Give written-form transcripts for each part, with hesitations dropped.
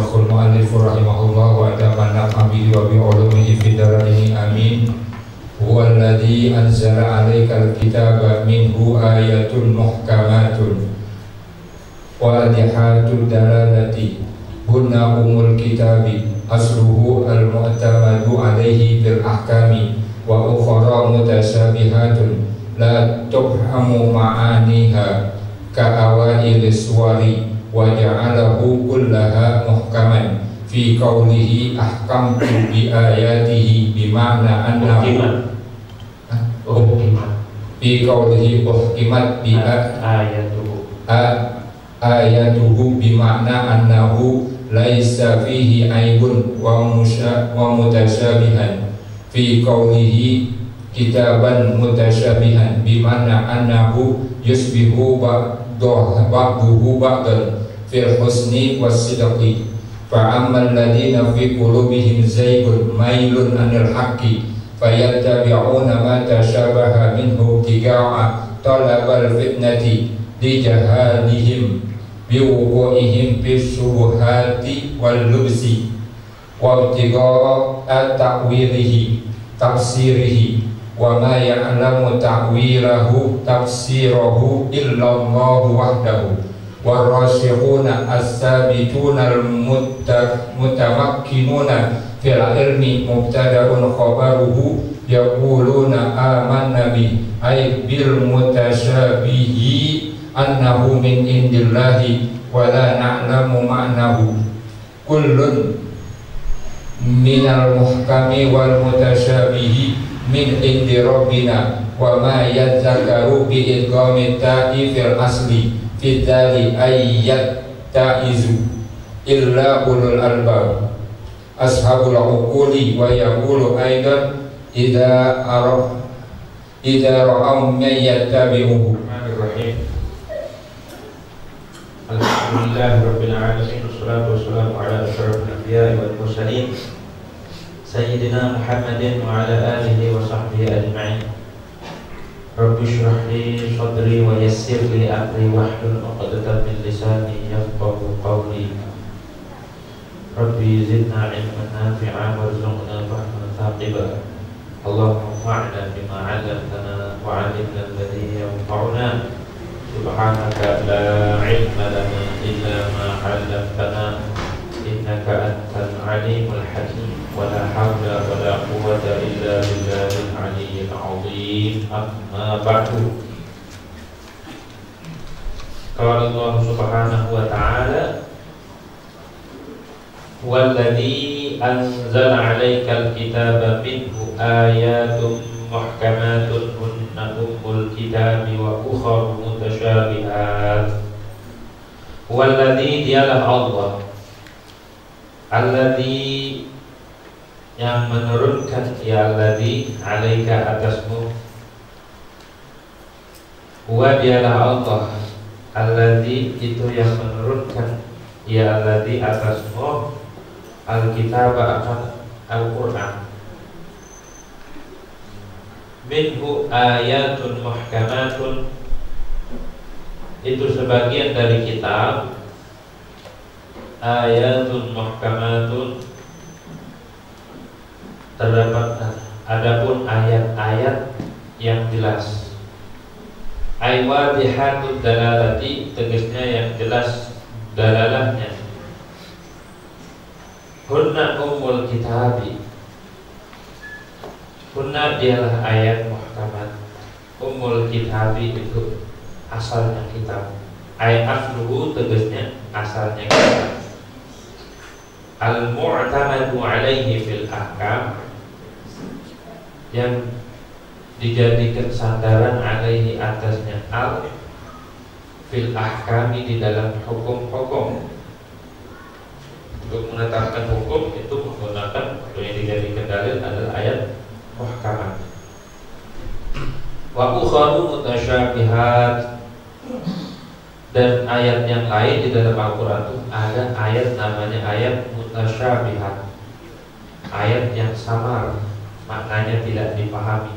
Syekhul Mu'allif rahimahullah wa ta'ala bihi wa bi ulumihi fid dharain amin. Huwallazi anzala 'alaikal kitaba minhu ayatun muhkamatun wa adihatud dalalati hunna umul kitabi asluhu al-mu'tamadu 'alaihi bil ahkami wa ukhra mutasyabihatun la tufhamu ma'aniha ka'awail suwari wa ja'alahu kullaha muhkaman fi qawlihi ahkamtu bi ayatihi bima'na annahu fi qawlihi uhkimat bi ayatuhu bima'na annahu laisa fihi aibun wa mutasyabihan fi qawlihi kitaban mutasyabihan bima'na annahu yusbihu ba'duhu ba'dan fil husni was-sidqi fa ammal ladina fi qulubihim zaygun mailun anil haqqi fayattabi'una ma tashabaha minhu ibtigha'a talabal fitnati li jahadihim biwuqu'ihim fis syubuhati wal lubsi wa ibtigha'a ta'wilihi tafsirihi wa ma ya'lamu ta'wilahu tafsirahu illallahu wahdahu warrasikhuna as-sabituna al-mutamakkinuna fil ilmi mubtada'un khabaruhu yaquluna amanna bi ay bil mutasyabihi annahu min indillahi wa la na'lamu ma'nahu kullun minal muhkami wal mutasyabihi min indi rabbina wa ma yadzakaru bi idghami ta'i fil asli fitali ayyat ta'izu illa ulul albab ashabul uquli wa yaqulu aidan idza ra'aw man yattabi'uhu. Alhamdulillahi rabbil alamin wassalatu wassalamu ala asyrafil anbiya'i wal mursalin sayyidina Muhammadin wa ala alihi wa sahbihi ajma'in. Rabbi shrah li sadri wa yassir li amri wahlul 'uqdatam min lisani yafqahu qawli. Rabbi zidna 'ilman nafi'an warzuqna fahman thaqiba. Allahumma anfa'na bima 'allamtana wa 'allimna alladhi yanfa'una. Subhanaka la 'ilma lana illa ma 'allamtana innaka antal 'alimul hakim. Wala hawla wala quwwata illa billahil aliyyil azim. Amma ba'du. Qala Allah subhanahu wa ta'ala walladzi anzala 'alaikal kitaba minhu ayatun muhkamatun hunna ummul kitabi wa ukhra mutasyabihat. Walladzi dialah Allah alladzi yang menurunkan ya alladzi alaika atasmu, huwa dialah Allah alladzi itu yang menurunkan ya alladzi atasmu alkitab akan Al-Quran. Minhu ayatun muhkamatun, itu sebagian dari kitab. Ayatun muhkamatun, terdapat adapun ayat-ayat yang jelas. Aywadihatud dalalati, tegasnya yang jelas dalalahnya. Hunna ummul kitabi, hunna dialah ayat muhkamat. Ummul kitabi itu asalnya kitab. Ayat asluhu, tegasnya asalnya kitab. Al-mu'tamadu alaihi fil ahkam, yang dijadikan sandaran alaihi atasnya al fil ahkami, di dalam hukum-hukum. Untuk menetapkan hukum itu menggunakan yang dijadikan dalil adalah ayat muhkamat. Wa ukharu mutasyabihat, dan ayat yang lain di dalam Al-Quran itu ada ayat namanya ayat mutasyabihat, ayat yang samar, maknanya tidak dipahami.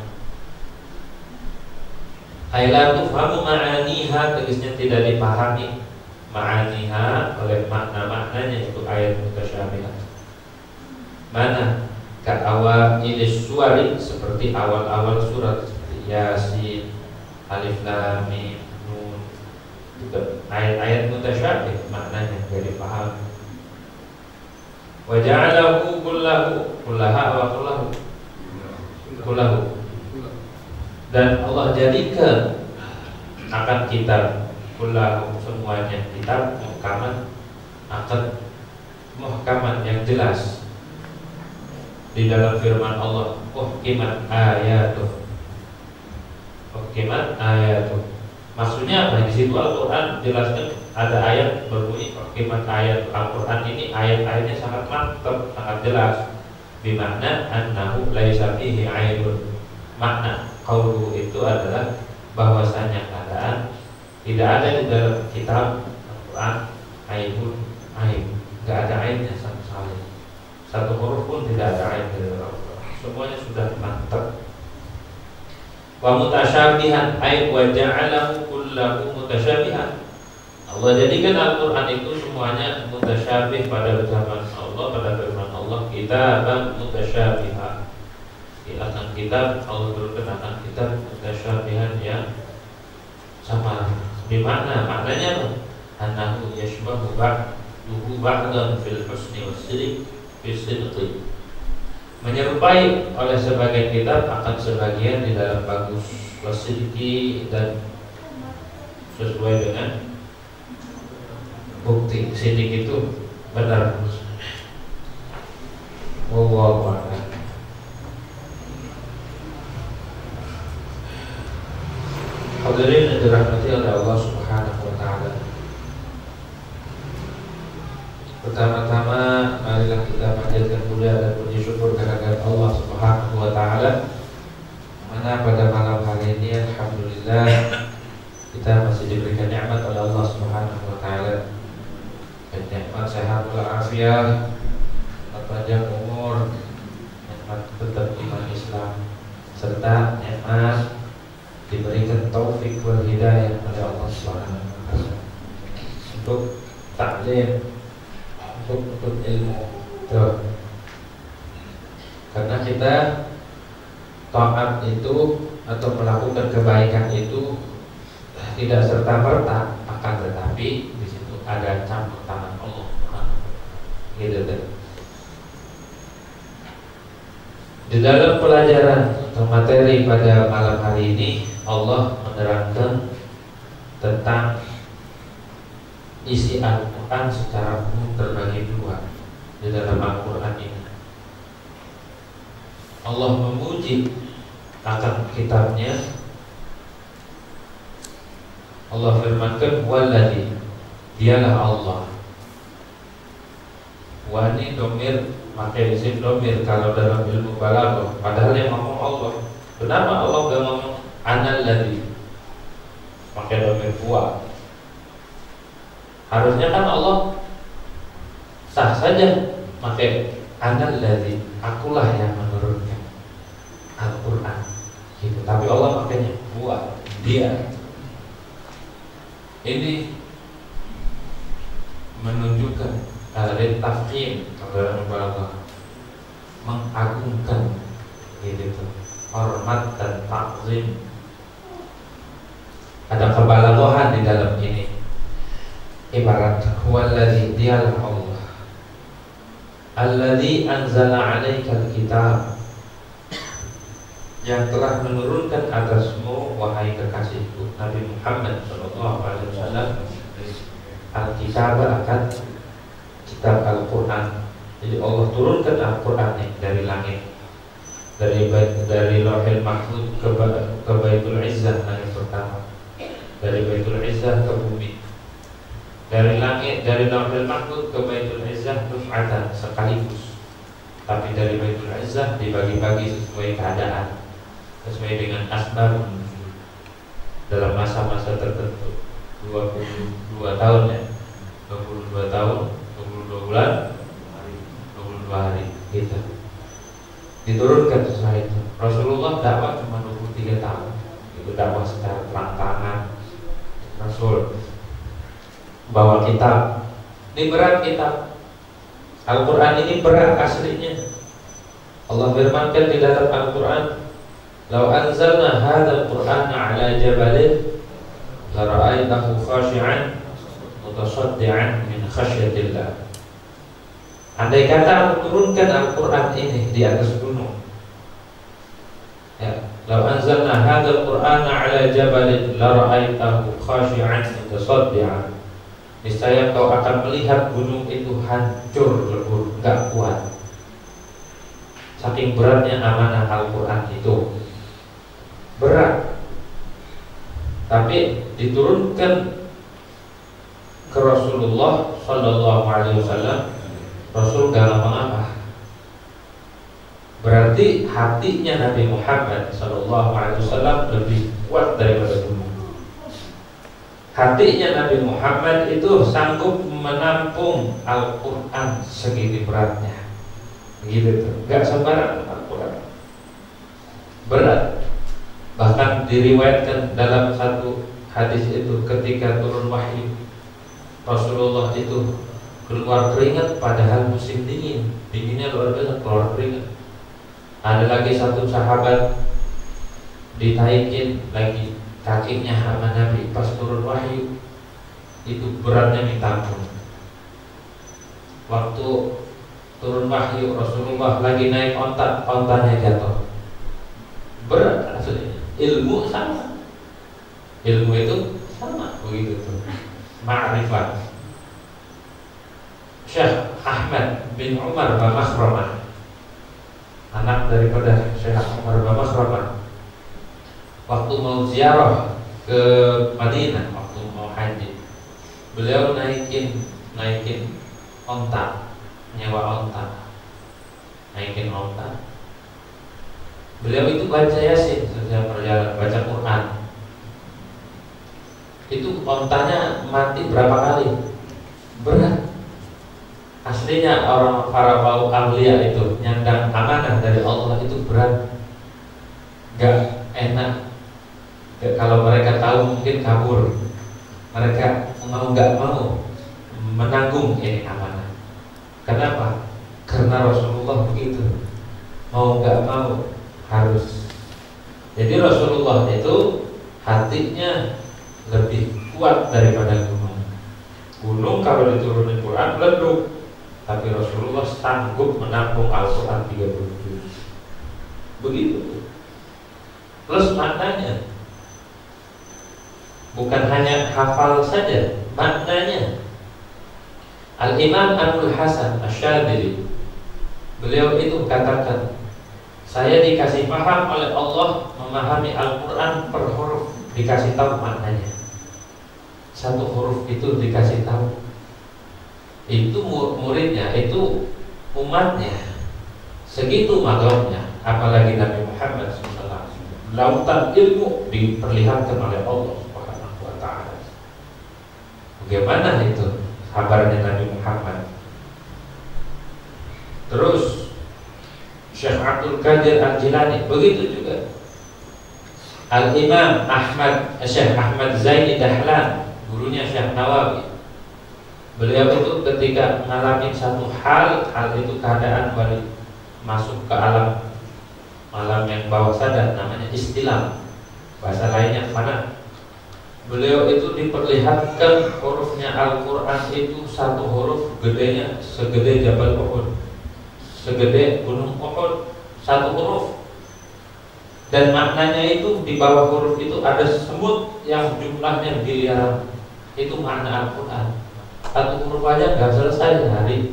Ay la tufhamu ma'aniha, tegasnya tidak dipahami ma'aniha, oleh makna-maknanya, itu ayat mutasyabihat. Mana ka awal ini suari, seperti awal-awal surat seperti Yasin, Alif Lam Mim, Nun. Itu ayat-ayat mutasyabih, maknanya dari paham. Wa ja'alahu kullaha wa kullahu. Dan Allah jadikan akan kitab kullahu, semuanya kitab muhkaman, akan muhkaman yang jelas. Di dalam firman Allah, muhkimat ayatuh, muhkimat ayatuh. Maksudnya apa? Di situ Al-Quran jelaskan, ada ayat berbunyi muhkimat ayat. Al-Quran ini ayat-ayatnya sangat mantap, sangat jelas. Bimakna annahu laisa fihi aibun. Makna qauluhu itu adalah bahwasanya keadaan tidak ada di dalam kitab Al-Quran aibun, aib. Tidak ada aibnya sama sekali. Satu huruf pun tidak ada aib dari Al-Quran. Semuanya sudah mantap. Wa mutasyabihan ay wa ja'alahu kullahu mutasyabihan. Allah jadikan Al-Quran itu semuanya mutasyabih pada zaman Allah, pada firman Allah, kitaban mutasyabihan. Akan kitab, Allah berkenakan kitab mutasyabihan yang sama. Di mana maknanya apa? Annahu yashbahu ba'duhu ba'dan fil husni was-sidq fi sidqi. Menyerupai oleh sebagian kitab akan sebagian di dalam bagus, wasidiki, dan sesuai dengan bukti. Sidik itu benar. Wallahu a'lam. Hadirin yang dirahmati oleh Allah Subhanahu wa taala. Pertama-tama marilah kita panjatkan puja dan puji syukur kehadirat Allah Subhanahu wa taala. Mana pada malam hari ini alhamdulillah kita masih diberikan nikmat oleh Allah Subhanahu wa taala. Nikmat sehat walafiat, panjang umur, nikmat tetap iman Islam, serta nikmat diberikan taufik wal hidayah oleh Allah Subhanahu wa taala untuk taklim, untuk ilmu. Tuh. Karena kita taat itu atau melakukan kebaikan itu tidak serta-merta, akan tetapi di situ ada campur tangan Allah. Gitu deh. Di dalam pelajaran atau materi pada malam hari ini, Allah menerangkan tentang isi Al-Quran secara umum terbagi dua. Di dalam Al-Quran ini Allah memuji akan kitabnya. Allah firmankan walladzi, dialah Allah. Wa ini domir, pakai isim domir kalau dalam ilmu balaghah, padahal yang ngomong Allah. Kenapa Allah gak ngomong anal ladzi, pakai domir huwa? Harusnya kan Allah sah saja pakai anal ladzi, akulah yang menurunkan Al-Quran gitu. Tapi Allah pakainya huwa, dia. Ini menunjukkan tafkhim dalam balaghah, mengagungkan gitu, hormat dan takzim. Ada kebalaghahan di dalam ini. Ibarat huwallazi, dialah Allah, alladzi anzala 'alaikal kitab, yang telah menurunkan atasmu wahai kekasihku Nabi Muhammad SAW al-kitab, akan kitab Al-Quran. Jadi Allah turunkan Al-Quran dari langit, dari Lauhul Mahfuz ke Baitul Izzah langit pertama, dari Baitul Izzah ke bumi, dari langit, dari Lauhul Mahfuz ke Baitul Izzah duf'atan, sekaligus. Tapi dari Baitul Izzah dibagi-bagi sesuai keadaan, sesuai dengan asbab dalam masa-masa tertentu. 22 tahun ya, 22 tahun, 22 bulan, 22 hari gitu. Diturunkan sesuai itu. Rasulullah dakwah cuma 23 tahun. Itu dakwah secara terang-terangan. Rasul bawa Ini berat kitab. Al-Quran ini berat aslinya. Allah firmankan di dalam Al-Quran, "Lau anzalna hadzal Qur'ana 'ala jabalin la ra'aitahu khashi'an mutasaddian min khasyatillah." Andai kata aku turunkan Al-Quran ini di atas gunung, ya, "Lau anzalna hadzal Qur'ana 'ala jabalin la ra'aitahu khashi'an mutasaddian." Niscaya kau akan melihat gunung itu hancur lebur, enggak kuat. Saking beratnya amanah Al-Quran itu. Berat. Tapi diturunkan ke Rasulullah Sallallahu Alaihi Wasallam, Rasul gak ngapa-ngapa. Berarti hatinya Nabi Muhammad Sallallahu Alaihi Wasallam lebih kuat daripada gunung. Hatinya Nabi Muhammad itu sanggup menampung Al-Quran segini beratnya. Begitu tuh, gak sembarang Al-Quran. Berat. Bahkan diriwayatkan dalam satu hadis itu, ketika turun wahyu, Rasulullah itu keluar keringat padahal musim dingin. Dinginnya luar biasa, keluar keringat. Ada lagi satu sahabat ditaikin lagi kakinya sama Nabi pas turun wahyu, itu beratnya minta ampun. Waktu turun wahyu Rasulullah lagi naik onta, ontanya jatuh. Berat aslinya. Ilmu sama, ilmu itu sama, begitu tuh. Ma'rifat. Syekh Ahmad bin Umar bin Makhramah, anak daripada Syekh Umar bin Makhramah, waktu mau ziarah ke Madinah, waktu mau haji, beliau naikin onta, nyewa onta, naikin onta. Beliau itu baca Yasin sejak perjalanan, baca Quran. Itu ontanya mati berapa kali? Berat. Aslinya orang para bau ahliya itu nyandang amanah dari Allah itu berat, gak enak. Kalau mereka tahu mungkin kabur. Mereka mau gak mau menanggung ini amanah. Kenapa? Karena Rasulullah begitu. Mau gak mau harus. Jadi Rasulullah itu hatinya lebih kuat daripada gunung. Gunung kalau diturunin Quran meleduk, tapi Rasulullah sanggup menampung Al-Quran 30 juz. Begitu. Plus maknanya, bukan hanya hafal saja, maknanya. Al-Imam Abdul Hasan Asy-Syadzili, beliau itu katakan, saya dikasih paham oleh Allah memahami Al-Quran per huruf, dikasih tahu maknanya. Satu huruf itu dikasih tahu. Itu muridnya, itu umatnya. Segitu magamnya, apalagi Nabi Muhammad SAW. Lautan ilmu diperlihatkan oleh Allah Subhanahu wa Ta'ala. Bagaimana itu kabarnya Nabi Muhammad? Terus Syekh Abdul Qadir Al-Jilani begitu juga. Al-Imam Syekh Ahmad Zaini Dahlan, gurunya Syekh Nawawi, beliau itu ketika mengalami satu hal itu keadaan wali masuk ke alam yang bawah sadar, namanya istilam, bahasa lainnya mana. Beliau itu diperlihatkan hurufnya Al-Quran itu satu huruf gedenya segede Jabal Uhud, segede gunung Uhud, satu huruf. Dan maknanya itu di bawah huruf itu ada semut yang jumlahnya miliaran. Itu makna Al-Quran. Satu huruf aja gak selesai hari.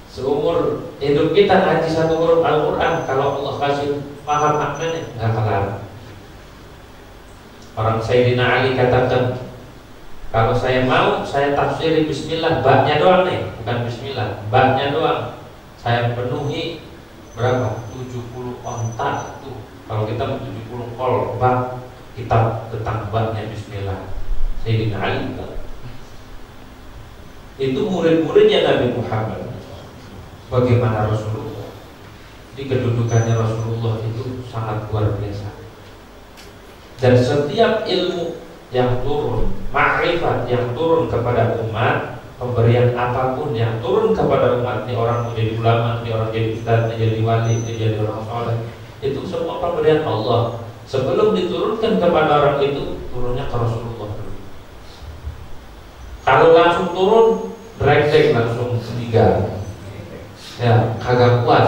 Seumur hidup kita ngaji satu huruf Al-Quran, kalau Allah kasih paham maknanya gak kelar. Orang Sayyidina Ali katakan, kalau saya mau, saya tafsiri bismillah, baknya doang nih, bukan bismillah, baknya doang. Saya penuhi berapa? 70 ontak tuh. Kalau kita 70 kol bak, kitab tentang baknya bismillah. Sayyidina Ali itu murid-muridnya Nabi Muhammad. Bagaimana Rasulullah? Di kedudukannya Rasulullah itu sangat luar biasa. Dan setiap ilmu yang turun, ma'rifat yang turun kepada umat, pemberian apapun yang turun kepada umat, ini orang menjadi ulama, ini orang jadi ustaz, ini jadi wali, ini jadi orang soleh, itu semua pemberian Allah. Sebelum diturunkan kepada orang itu, turunnya ke Rasulullah. Kalau langsung turun, brengsek langsung meninggal. Ya, kagak kuat.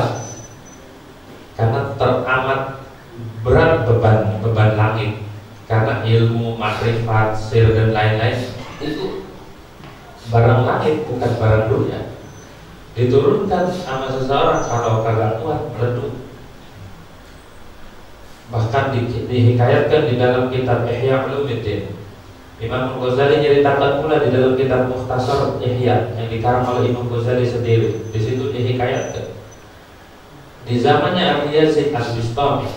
Karena teramat berat beban langit. Karena ilmu, makrifat, sir dan lain-lain itu barang langit, bukan barang dunia. Diturunkan sama seseorang, kalau kagak kuat meleduk. Bahkan dihikayatkan di dalam kitab Ihya Ulumuddin. Imam Ghazali ceritakan pula di dalam kitab Mukhtasar Ihya yang dikarang oleh Imam Ghazali sendiri. Di situ dihikayatkan di zamannya Abu Yazid Al-Bistami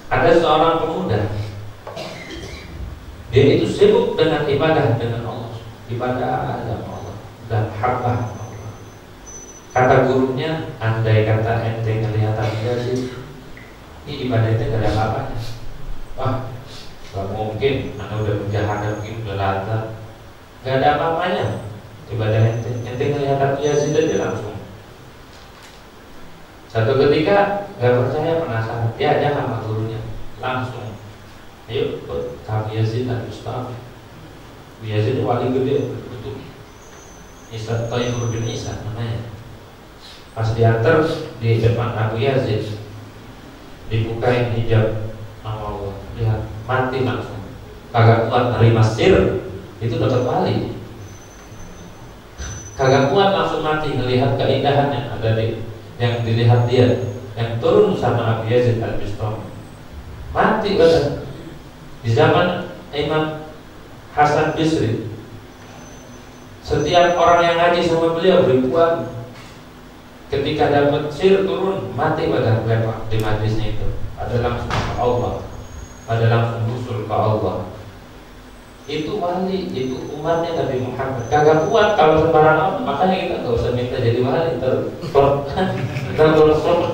ada seorang pemuda. Dia itu sibuk dengan ibadah dengan Allah, ibadah dengan Allah dan habbah Allah. Kata gurunya, andai kata ente ngelihat Abu Yazid, ini ibadahnya gak ada apa-apanya. Wah, gak mungkin, anda udah menjahadah begini, udah lata, gak ada apa-apanya ibadah ente ngelihat Abu Yazid aja langsung. Satu ketika gak percaya, penasaran, dia aja sama gurunya langsung, ayo Abu Yazid Al-Bistami. Abu Yazid wali gede, betul. Isa Tayyur bin Isa namanya. Pas diantar di depan Abu Yazid, dibukain hijab sama Allah, lihat mati langsung, kagak kuat nerima sir, itu dapat wali. Kagak kuat langsung mati melihat keindahan yang ada di yang dilihat dia, yang turun sama Abu Yazid Al-Bistami. Mati badan. Di zaman Imam Hasan Bisri, setiap orang yang ngaji sama beliau ribuan, ketika dapat sir turun, mati pada mereka di majlisnya itu. Ada langsung ke Allah, ada langsung usul ke Allah. Itu wali, itu umatnya Nabi Muhammad. Kagak kuat kalau sembarang orang, makanya kita nggak usah minta jadi wali. Terus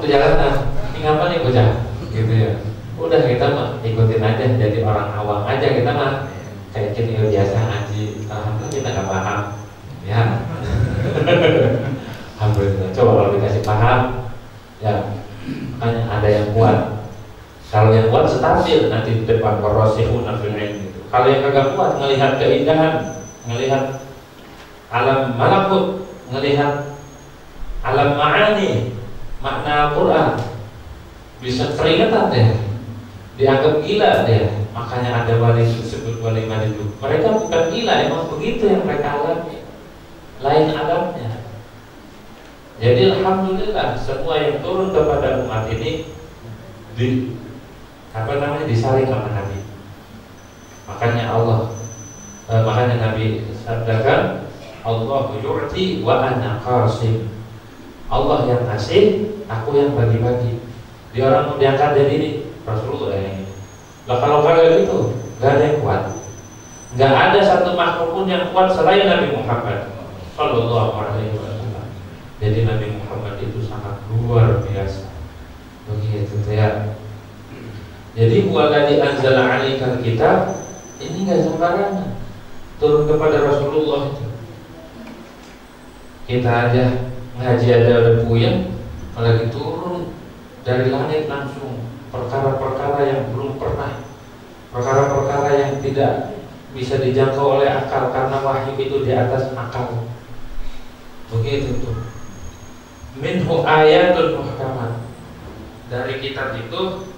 di jalanan, ini ngapa nih bocah, gitu ya. Udah kita mah ikutin aja, jadi orang awam aja kita mah. Kayak kita biasa ngaji, alhamdulillah kita nggak paham, ya. Alhamdulillah. Coba kalau dikasih paham, ya makanya ada yang kuat. Kalau yang kuat stabil nanti di depan warasihuna fil ilm gitu. Kalau yang kagak kuat ngelihat keindahan, ngelihat alam malakut, ngelihat alam ma'ani, makna Al-Quran, bisa keringetan deh, dianggap gila deh. Makanya ada wali disebut wali madiduk. Mereka bukan gila, emang begitu yang mereka alami, lain alamnya. Jadi alhamdulillah semua yang turun kepada umat ini disaring sama Nabi. Makanya Nabi sabdakan, Allah yu'ti wa ana qasim. Allah yang ngasih, aku yang bagi-bagi. Dia orang mau diangkat jadi ini Rasulullah ini. Lah kalau kalian itu nggak ada yang kuat, nggak ada satu makhluk pun yang kuat selain Nabi Muhammad Sallallahu Alaihi Wasallam. Jadi Nabi Muhammad itu sangat luar biasa. Begitu ya. Jadi huwaladzi anzala 'alaikal kitab, ini nggak sembarangan turun kepada Rasulullah itu. Kita aja ngaji aja udah puyeng, apalagi turun dari langit langsung perkara-perkara yang belum pernah, perkara-perkara yang tidak bisa dijangkau oleh akal, karena wahyu itu di atas akal. Begitu tuh. Minhu ayatun muhkamat. Dari kitab itu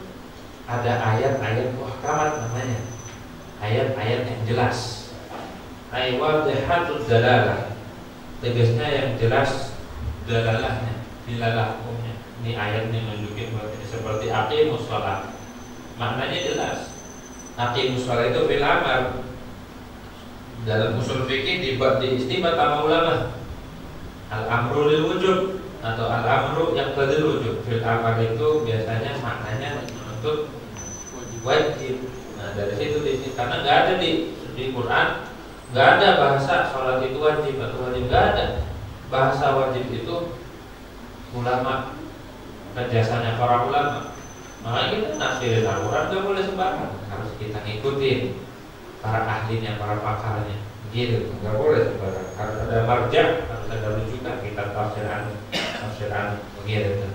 ada ayat-ayat muhkamat namanya, ayat-ayat yang jelas. Aywadhihatud dalalah, tegasnya yang jelas dalalahnya, dilalah hukumnya. Ini ayat ini menunjukkan bahwa ini seperti aqimus shalah, maknanya jelas. Aqimus shalah itu fil amar. Dalam usul fikih diistimbat sama ulama, al-amru lil wujub atau al-amru yang tadil wujub. Fil amar itu biasanya maknanya untuk wajib. Nah dari situ karena nggak ada di Quran, nggak ada bahasa sholat itu wajib atau wajib, nggak ada. Bahasa wajib itu ulama dan jasanya para ulama. Makanya kita nafsirin Al-Quran nggak boleh sembarangan, harus kita ngikutin. para ahlinya, para pakarnya. Begitu, nggak boleh sembarang. Harus ada marja, harus ada rujukan kitab tafsiran begitu.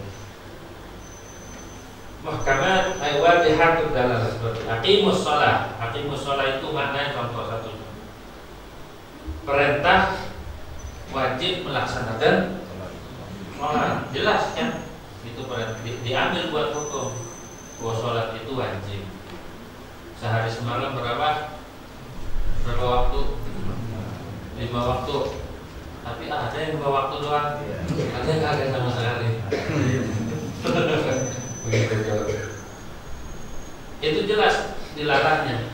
Mahkamah wadihatul dalam seperti aqimus shalah. Aqimus shalah itu maknanya contoh satu. Perintah wajib melaksanakan sholat, jelas kan? Itu diambil buat hukum bahwa sholat itu wajib. Sehari semalam berapa waktu? 5 waktu. Tapi ada yang 2 waktu doang, ada yang kagak sama sekali. Begitu kalau itu jelas dilarangnya.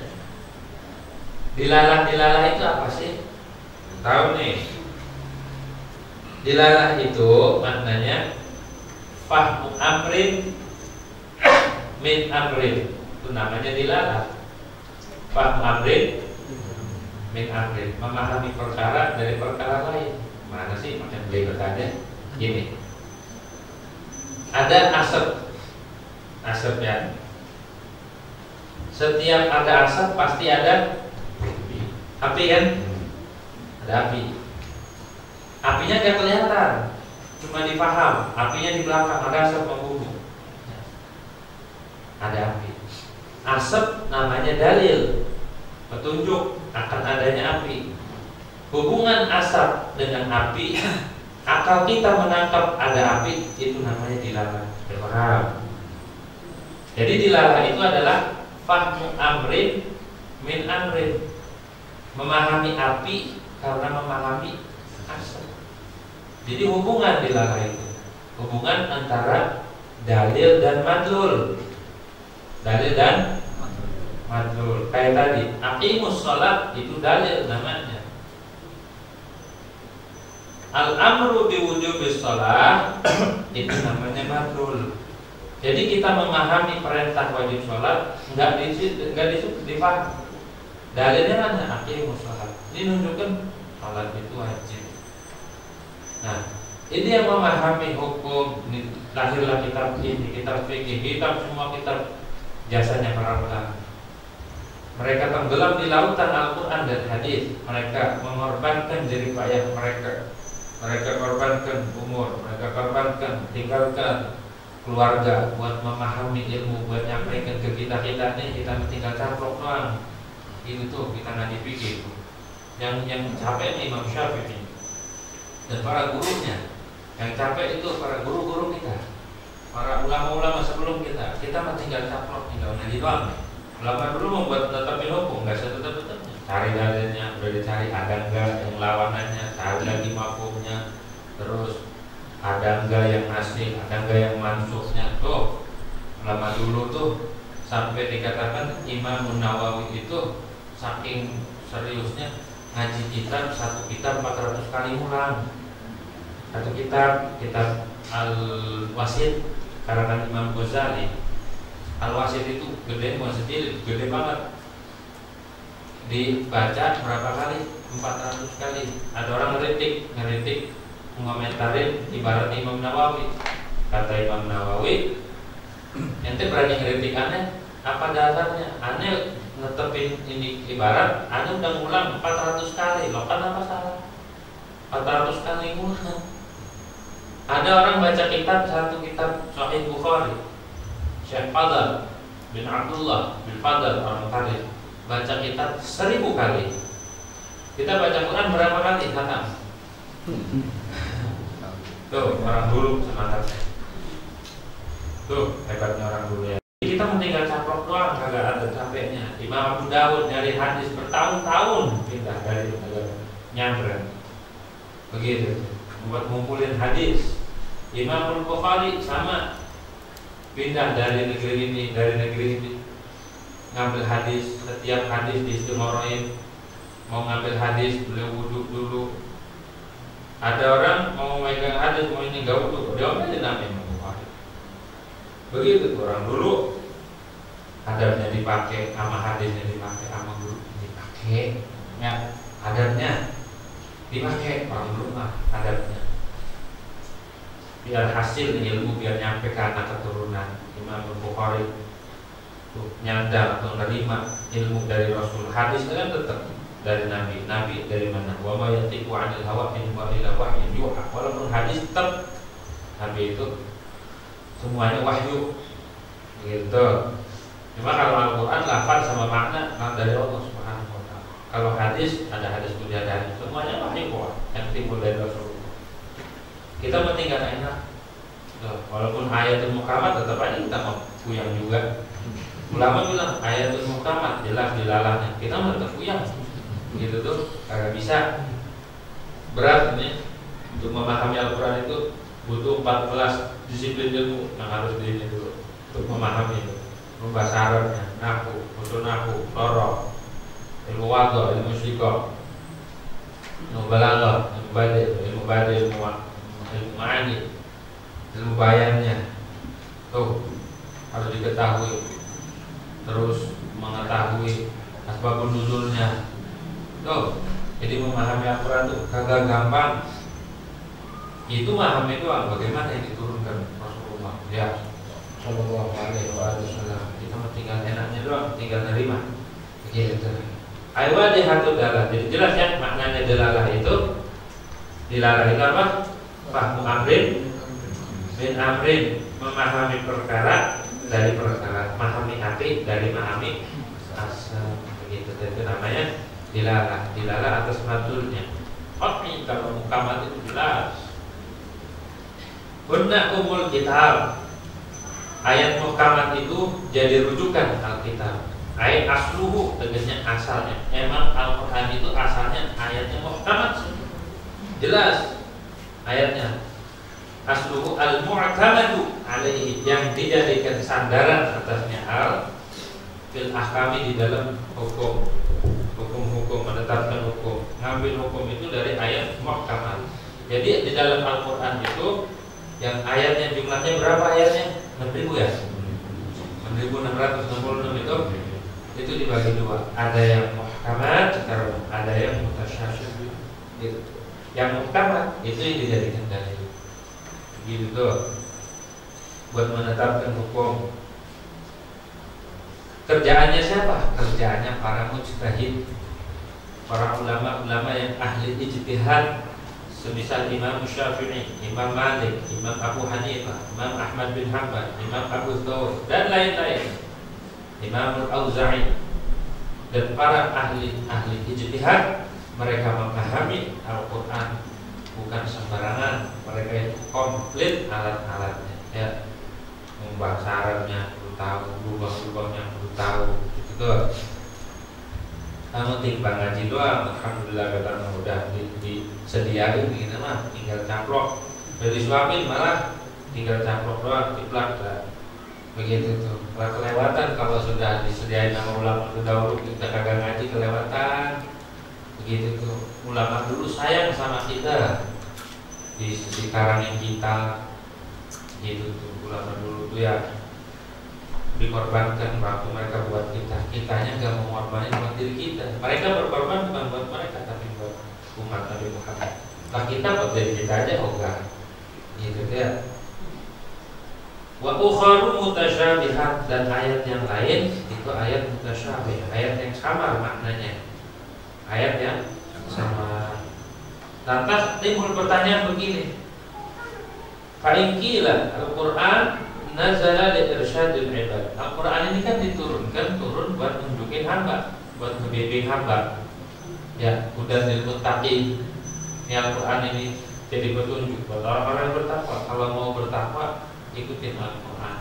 Dilarang itu apa sih? Tahu nih? Dilarang itu maknanya fahmu amrin min amrin. Itu namanya dilarang. Fahmu amrin min amrin, memahami perkara dari perkara lain. Mana sih macam berikutnya? Gini. Ada asap ya. Setiap ada asap pasti ada api kan? Ada api. Apinya gak kelihatan, cuma dipaham. Apinya di belakang, ada asap membumbung. Ada api. Asap namanya dalil, petunjuk akan adanya api. Hubungan asap dengan api, akal kita menangkap ada api, itu namanya dilarang. Paham? Jadi dilarang itu adalah fahmu amrin min amrin, memahami api karena memahami asap. Jadi hubungan dilarang itu hubungan antara dalil dan madlul. Dalil dan madlul. Kayak tadi, aqimus shalah itu dalil namanya. Al-amru biwujubis shalah itu namanya madlul. Jadi kita memahami perintah wajib sholat nggak dipaham. Dalilnya mana? Aqimus shalah. Ini menunjukkan sholat itu wajib. Nah, ini yang memahami hukum. Lahirlah kitab ini, kitab fikih, kitab semua kitab jasanya para ulama. Mereka tenggelam di lautan Al-Quran dan hadis. Mereka mengorbankan jerih payah mereka. Mereka korbankan umur, mereka korbankan tinggalkan keluarga buat memahami ilmu, buat nyampaikan ke kita nih. Kita tinggal caplok doang. Itu tuh kita nggak dipikir. Yang capek nih Imam Syafi'i dan para gurunya. Yang capek itu para guru-guru kita, para ulama-ulama sebelum kita. Kita mah tinggal caplok, tinggal ngaji doang. Ulama dulu membuat tetapin hukum, nggak setetap-tetapnya. Cari dalilnya, udah dicari ada enggak yang lawanannya, cari lagi mafhumnya, terus ada enggak yang nasih, ada enggak yang mansukhnya. Tuh ulama dulu tuh sampai dikatakan Imam Nawawi itu saking seriusnya ngaji kitab, satu kitab 400 kali ulang. Satu kitab Al-Wasit karangan Imam Ghazali. Al-Wasit itu gede, bukan sedikit, gede banget. Dibaca berapa kali? 400 kali. Ada orang ngeritik, mengomentarin ibarat Imam Nawawi. Kata Imam Nawawi, ente berani ngeritik aneh? Apa dasarnya? Aneh netepin ini ibarat, aneh udah ngulang 400 kali. Loh kan apa salah? 400 kali ngulang. Ada orang baca kitab, satu kitab Sahih Bukhari, Syekh Fadl bin Abdullah bin Fadl orang Tarif, baca kitab 1000 kali. Kita baca Quran berapa kali? Khatam. Tuh orang dulu semangatnya. Tuh hebatnya orang dulu ya. Kita tinggal caplok doang, kagak ada capeknya. Imam Abu Dawud nyari hadis bertahun-tahun pindah dari negara Nyandra. Begitu, buat ngumpulin hadis. Imam Al-Bukhari sama, pindah dari negeri ini, ngambil hadis. Setiap hadis diistimoroin. Mau ngambil hadis beliau wudhu dulu. Ada orang mau megang hadis, mau ini gak wudhu, dia aja namanya Imam Bukhari. Begitu tuh orang dulu. Adabnya dipakai, sama hadisnya dipakai, sama guru dipakai. Ya, adabnya dipakai orang dulu mah adabnya. Biar hasil ilmu, biar nyampe ke anak keturunan. Imam Bukhari nyandang atau menerima ilmu dari Rasul. Hadis kan tetap dari Nabi. Nabi dari mana? Wa ma yantiqu 'anil hawa in huwa illa wahyun yuha. Walaupun hadis tetap Nabi itu semuanya wahyu. Gitu. Cuma kalau Al-Qur'an lafaz sama makna dari Allah Subhanahu wa taala. Kalau hadis ada hadis bidadari, semuanya wahyu kok yang timbul dari Rasul. Kita tinggal enak. Walaupun ayatul muhkamat tetap aja kita mau puyang juga. Ulama bilang ayatul muhkamat jelas dilalahnya, kita mau tetap puyang. Gitu tuh, kagak bisa. Berat ini untuk memahami Al-Quran itu butuh 14 disiplin ilmu yang harus diini dulu untuk memahami itu. Membahas Arabnya, nahu, usul nahu, soroh, ilmu wadho, ilmu syikoh, ilmu balaghah, ilmu badi, ilmu ma'ani, ilmu bayannya tuh harus diketahui, terus mengetahui asbabun nuzulnya tuh. Jadi memahami Al-Quran tuh kagak gampang. Itu memahami itu bagaimana yang diturunkan Rasulullah ya Shallallahu Alaihi Wasallam. Kita tinggal enaknya doang, tinggal nerima gitu. Aywadihatu dalah. Jadi jelas ya maknanya dalalah itu. Dilarang itu apa? Fahmu amrin min amrin, memahami perkara dari perkara, memahami hati dari memahami asal, begitu. Itu namanya dilarang. Dilarang atas madulnya. Tapi kalau mukamat itu jelas. Hunna umul kitab. Ayat mukamat itu jadi rujukan Alkitab. Ayat asluhu, tegasnya asalnya. Emang Al-Quran itu asalnya ayatnya mukamat, jelas ayatnya. Asluhu al-mu'tamadu alaihi, yang dijadikan sandaran atasnya fil ahkami, di dalam hukum, menetapkan hukum, ngambil hukum itu dari ayat muhkamat. Jadi di dalam Al-Quran itu yang ayatnya jumlahnya berapa ayatnya? 6.000 ya? 6.666 itu dibagi dua. Ada yang muhkamat, ada yang mutasyabih. Gitu. Yang muhkamat itu yang dijadikan dalil. Gitu tuh, buat menetapkan hukum. Kerjaannya siapa? Kerjaannya para mujtahid, para ulama-ulama yang ahli ijtihad, semisal Imam Syafi'i, Imam Malik, Imam Abu Hanifah, Imam Ahmad bin Hanbal, Imam Abu Thawr, dan lain-lain, Imam Al-Auza'i, dan para ahli ijtihad. Mereka memahami Al-Quran bukan sembarangan, mereka itu komplit alat-alatnya ya, bahasa Arabnya perlu tahu, lubang-lubangnya perlu tahu gitu. Kamu timbang ngaji doang, alhamdulillah kata udah disediain gitu mah, tinggal caplok, udah disuapin malah tinggal caplok doang, tiplak begitu tuh. Kalau kelewatan, kalau sudah disediain sama ulama dahulu kita kagak ngaji kelewatan begitu tuh. Ulama dulu sayang sama kita, di sisi karangin kita gitu tuh. Ulama dulu tuh ya dikorbankan waktu mereka buat kita, kitanya gak mau mengorbankan buat diri kita. Mereka berkorban bukan buat mereka, tapi buat umat Nabi Muhammad. Nah kita buat diri kita aja enggak gitu ya. Wa ukharu mutasyabihat, dan ayat yang lain itu ayat mutasyabih, ayat yang samar maknanya, ayat yang sama. Lantas timbul pertanyaan begini, fa'inkilah Al-Quran nazala li irsyadil ibad. Al-Quran ini kan turun buat nunjukin hamba, buat ngebimbing hamba. Ya, udah lil muttaqin. Ini Al-Quran ini jadi petunjuk buat orang-orang yang bertakwa. Kalau mau bertakwa, ikutin Al-Quran.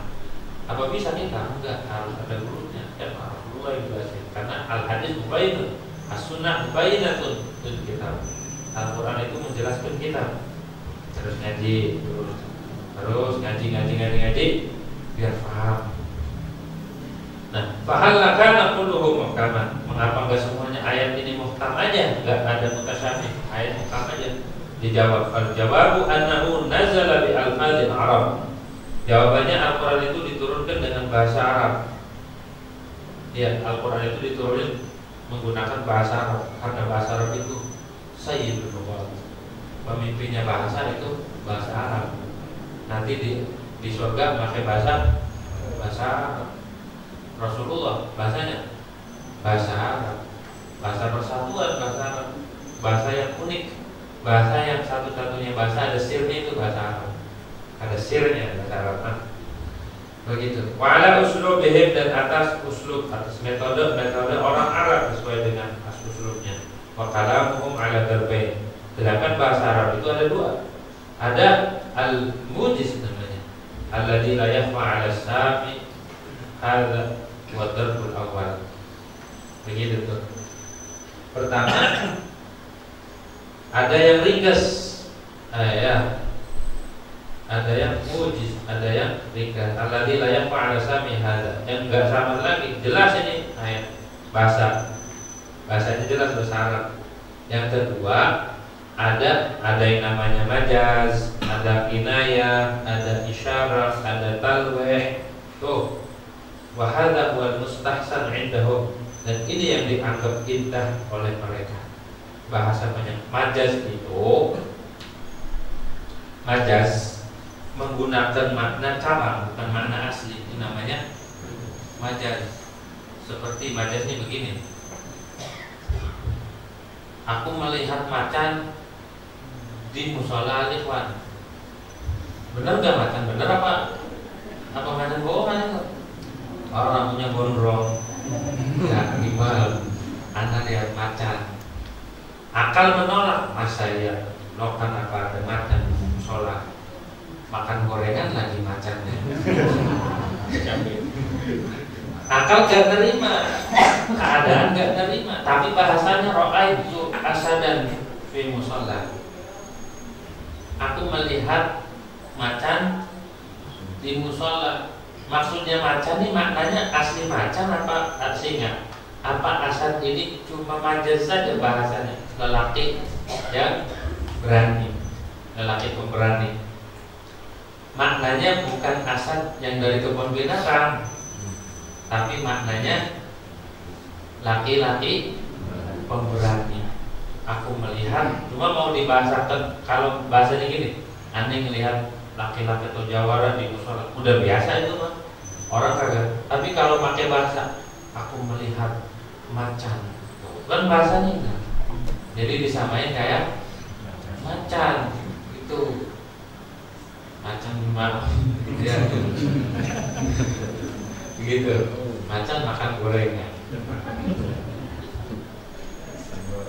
Apa bisa kita? Enggak, harus ada gurunya. Ya, harus guru yang jelasin. Karena al-hadis mubayyinun, as-sunnah mubayyinatun untuk kita. Al-Quran itu menjelaskan kita. Terus ngaji, terus ngaji biar paham. Nah, fahal kana kulluhu muhkaman. Mengapa enggak semuanya ayat ini muhkam aja? Enggak ada mutasyabih, ayat muhkam aja. Dijawab, al-jawabu annahu nazala bi al-fadil Arab. Jawabannya Al-Quran itu diturunkan dengan bahasa Arab. Ya, Al-Quran itu diturunkan menggunakan bahasa Arab. Karena bahasa Arab itu sayyidul lughat. Pemimpinnya bahasa itu bahasa Arab. Nanti di surga pakai bahasa Arab. Rasulullah, bahasanya bahasa Arab, bahasa persatuan, bahasa Arab, bahasa yang unik, bahasa yang satu-satunya bahasa ada sirnya itu bahasa Arab, ada sirnya bahasa Arab. Begitu. Wa ala uslubihim, dan atas uslub, atas metode orang Arab sesuai dengan uslubnya. Wa kalamuhum ala darbain. Sedangkan bahasa Arab itu ada dua. Ada al-mujiz namanya, alladzi la yakhfa 'ala as-sami, hadza wa darbul awal. Begitu tuh. Pertama, ada yang ringkas, ada yang mujiz, ada yang ringkas. Alladzi la yakhfa 'ala as-sami hadza, yang enggak sama lagi, jelas ini ayat bahasanya jelas bahasa Arab. Yang kedua, ada yang namanya majaz, ada kinayah, ada isyarah, ada talwih. Tuh, wa hadza huwal mustahsan 'indahum, dan ini yang dianggap indah oleh mereka. Bahasa majaz itu, majaz menggunakan makna cabang, bukan makna asli. Itu namanya majaz. Seperti majaz ini begini. Aku melihat macan di musola Al-Ikhwan. Benar gak macan? Benar apa macan bohongan itu? Orang rambutnya gondrong. Ya gimana? Anda lihat macan. Akal menolak. Masa ya lokan apa ada macan di musola? Makan gorengan lagi macannya. Akal gak terima, keadaan gak terima. Tapi bahasanya ra'aitu asadan fi musola. Aku melihat macan di musola. Maksudnya macan ini maknanya asli macan apa singa? Apa asad ini cuma majaz saja bahasanya? Lelaki yang berani, lelaki pemberani. Maknanya bukan asad yang dari kebun binatang, tapi maknanya laki-laki pemberani. Aku melihat, cuma mau dibahasakan, kalau bahasanya gini, aneh ngelihat laki-laki atau jawara di musola, udah biasa itu mah, orang kagak. Tapi kalau pakai bahasa, aku melihat macan, kan bahasanya enggak. Jadi disamain kayak macan, itu macan gimana? Ya, gitu. Macan makan gorengan.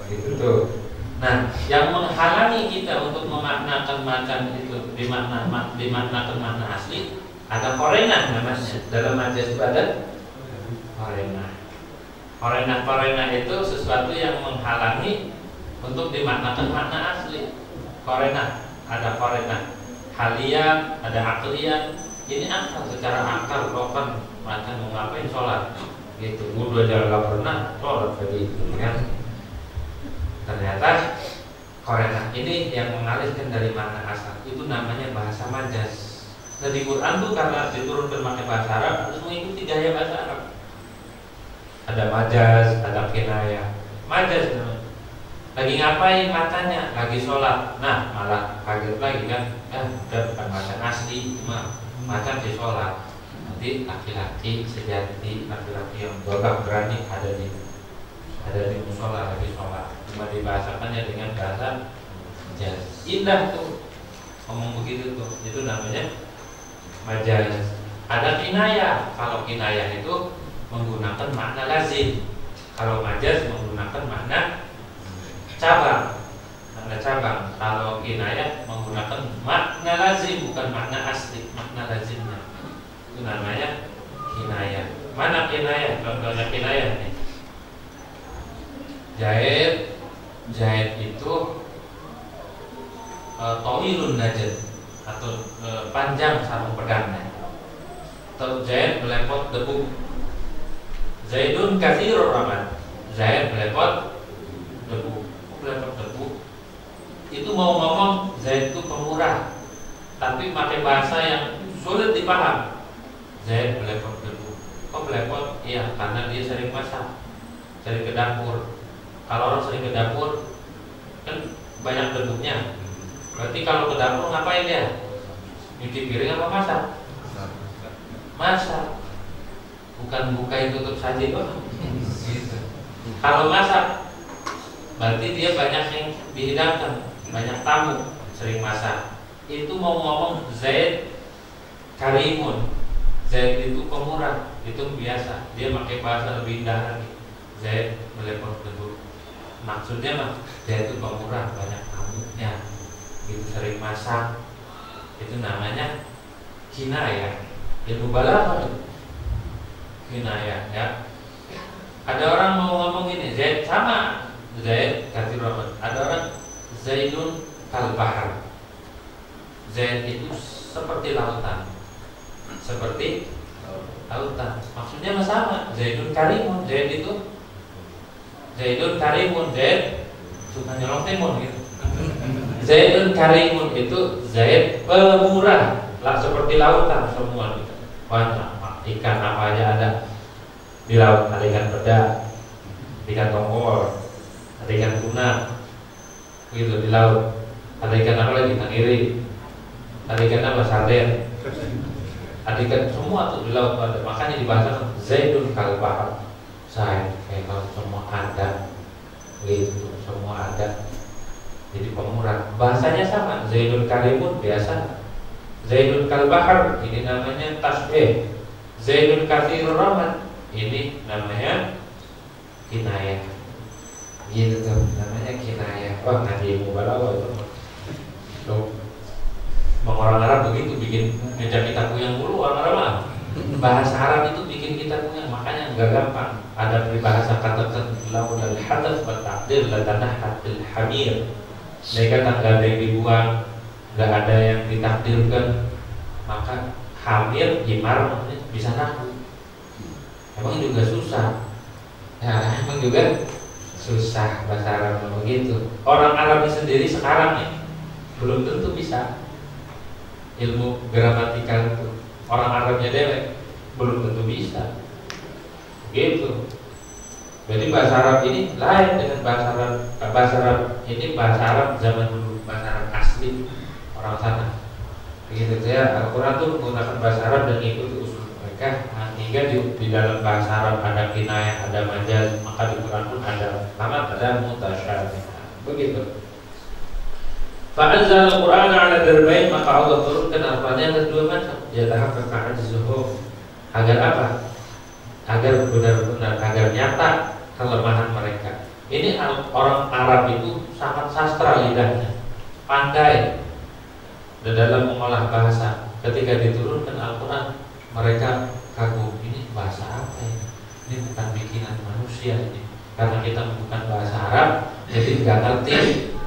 Gitu tuh. Nah, yang menghalangi kita untuk memaknakan macan itu dimaknakan makna asli, ada korena namanya. Dalam majaz itu ada korena itu sesuatu yang menghalangi untuk dimaknakan makna asli. Korena, ada korena halian, ada aklian. Ini akal, secara akal lokan macan mau ngapain sholat gitu. Udah jalan pernah sholat tadi kan. Ternyata korena ini yang mengalihkan dari makna asal, itu namanya bahasa majaz. Nah di Quran tuh karena diturunkan pakai bahasa Arab, harus mengikuti gaya bahasa Arab. Ada majaz, ada kinayah. Majaz lagi ngapain matanya? Lagi sholat. Nah malah kaget lagi kan, udah bukan macan asli, cuma macan di sholat. Nanti laki-laki sejati, laki-laki yang gagah berani ada di musola lagi sholat. Cuma dibahasakannya dengan bahasa majaz. Indah tuh ngomong begitu tuh. Itu namanya majaz. Ada kinayah. Kalau kinayah itu menggunakan makna lazim. Kalau majaz menggunakan makna cabang. Makna cabang. Kalau kinayah menggunakan makna lazim, bukan makna asli, makna lazimnya. Itu namanya kinayah. Mana kinayah? Contohnya kinayah nih. Jahit itu tawilun najad, atau panjang sarung pedangnya. Atau jahit melepot debu. Zaidun katsirur ramal. Zaid melepot debu. Melepot debu. Itu mau ngomong Zaid itu pemurah, tapi pakai bahasa yang sulit dipaham. Zaid melepot debu. Kok melepot? Iya, karena dia sering masak, sering ke dapur. Kalau orang sering ke dapur kan banyak debunya. Berarti kalau ke dapur ngapain dia? Nyuci piring apa masak? Masak. bukan bukain tutup saja doang. Gitu. Kalau masak, berarti dia banyak yang dihidangkan, banyak tamu, sering masak. Itu mau ngomong Zaid karimun, Zaid itu pemurah, itu biasa. Dia pakai bahasa lebih indah lagi. Zaid melepot dulu. Maksudnya mah Zaid itu pemurah, banyak tamunya, gitu, sering masak. Itu namanya kinayah. Ilmu balaghah kinayah, ya. Ada orang mau ngomong ini Zaid sama Zaid kathir rahmat. Ada orang Zaidun kal bahar. Zaid itu seperti lautan. Seperti lautan. Maksudnya sama. Zaidun karimun. Zaid itu Zaidun karimun. Zaid suka nyolong timun gitu. Zaidun karimun itu Zaid pemurah. Seperti lautan semua gitu. Banyak ikan apa aja ada di laut. Ada ikan peda, ikan tongkol, ada ikan tuna, gitu di laut. Ada ikan apa lagi? Ikan iri. Ada ikan apa? Sarden. Ada ikan semua tuh di laut ada. Makanya dibahasakan Zaidun kal bahar. Zaid kayak laut semua ada, gitu semua ada. Jadi pemurah. Bahasanya sama. Zaidun karimun biasa. Zaidun kal bahar ini namanya tasbih. Zaidun kathirur rahmat ini namanya kinayah. Gitu tuh, namanya kinayah. Wah, ngaji mubalaghah itu. Tuh. Orang Arab begitu bikin ngejak kita puyeng dulu orang Arab mah. Bahasa Arab itu bikin kita puyeng, makanya enggak gampang. Ada peribahasa kata laun al hadath wa ta'dil la tanahat bil hamir. Mereka tak ada yang dibuang, enggak ada yang ditakdirkan, maka hamir himar bisa naku. Emang juga susah. Ya, emang juga susah bahasa Arab begitu. Orang Arab sendiri sekarang nih belum tentu bisa ilmu gramatikal itu. Orang Arabnya dewek belum tentu bisa. Gitu. Jadi bahasa Arab ini lain dengan bahasa Arab. Bahasa Arab ini bahasa Arab zaman dulu, bahasa Arab asli orang sana. Begitu ya. Al-Quran itu menggunakan bahasa Arab dan ikut usul mereka. Hingga di dalam bahasa Arab ada kinayah, ada majaz, maka di Quran pun ada lamat, ada mutasyabih. Begitu. Fa'anzal Al-Quran ala darbain, maka Allah turunkan Al-Quran ada dua macam. Yatahaqqaq ajzuhu. Agar apa? Agar benar-benar, agar nyata kelemahan mereka. Ini orang Arab itu sangat sastra lidahnya, pandai dalam mengolah bahasa. Ketika diturunkan Al-Quran, mereka kagum, ini bahasa apa ini? Ini bukan bikinan manusia ini. Karena kita bukan bahasa Arab, jadi nggak ngerti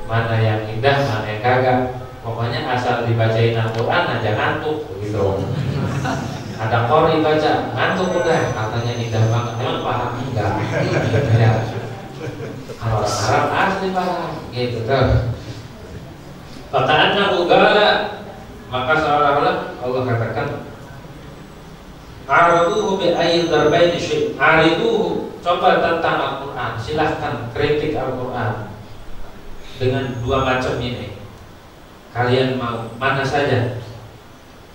mana yang indah, mana yang kagak. Pokoknya asal dibacain Al-Quran aja ngantuk begitu. Ada qori baca ngantuk udah, katanya indah banget. Emang paham enggak? Ya. Kalau orang Arab asli paham gitu tuh. Faka'anna ugala, maka seolah-olah Allah katakan araduhu bi ayyi darbaini syai'. Ariduhu, coba tentang Al-Quran, silahkan kritik Al-Quran dengan dua macam ini. Kalian mau mana saja.